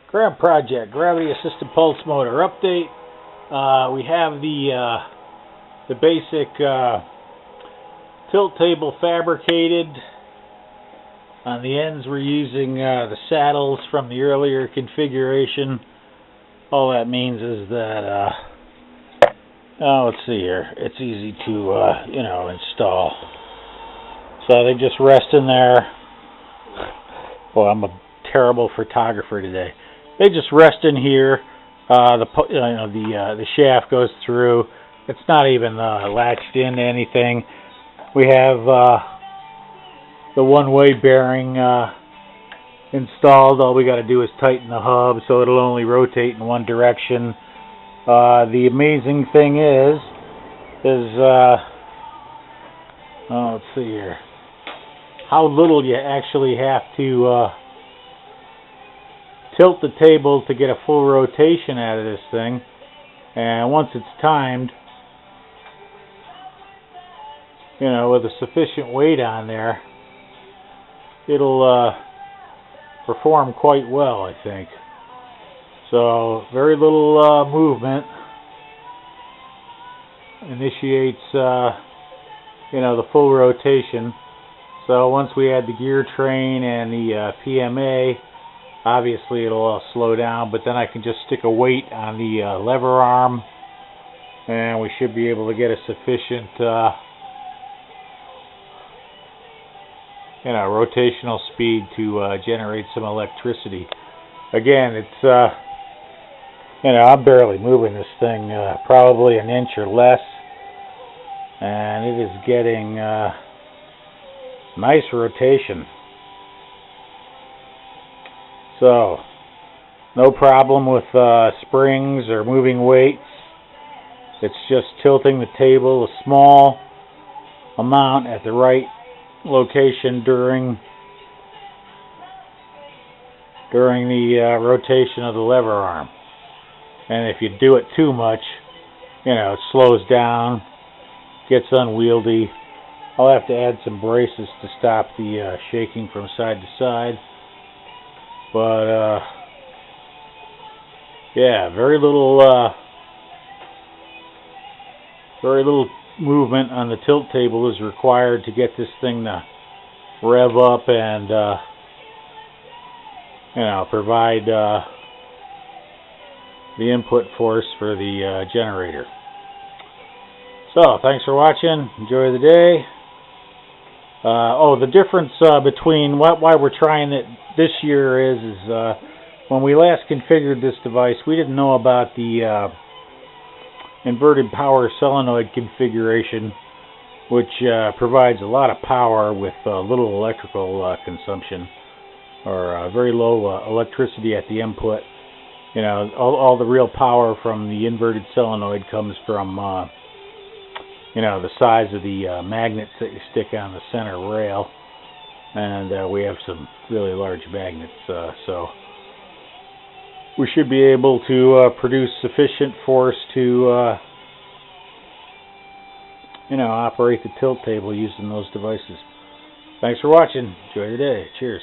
Grab Project Gravity Assisted Pulse Motor update. We have the basic tilt table fabricated. On the ends we're using the saddles from the earlier configuration. All that means is that let's see here. It's easy to install. So they just rest in there. Well, I'm a terrible photographer today. They just rest in here. The shaft goes through. It's not even latched into anything. We have the one-way bearing installed. All we got to do is tighten the hub so it'll only rotate in one direction. The amazing thing is let's see here, how little you actually have to tilt the table to get a full rotation out of this thing. And once it's timed, with a sufficient weight on there, it'll perform quite well, I think. So very little movement initiates the full rotation. So once we add the gear train and the PMA, obviously it'll slow down, but then I can just stick a weight on the lever arm and we should be able to get a sufficient rotational speed to generate some electricity. Again, it's I'm barely moving this thing, probably an inch or less, and it is getting nice rotation. So, no problem with springs or moving weights. It's just tilting the table a small amount at the right location during the rotation of the lever arm. And if you do it too much, it slows down, gets unwieldy. I'll have to add some braces to stop the shaking from side to side. But yeah, very little movement on the tilt table is required to get this thing to rev up and provide the input force for the generator. So thanks for watching. Enjoy the day. The difference between why we're trying it this year is when we last configured this device, we didn't know about the inverted power solenoid configuration, which provides a lot of power with little electrical consumption, or very low electricity at the input. All the real power from the inverted solenoid comes from the size of the magnets that you stick on the center rail, and we have some really large magnets, so we should be able to produce sufficient force to operate the tilt table using those devices. Thanks for watching. Enjoy your day. Cheers.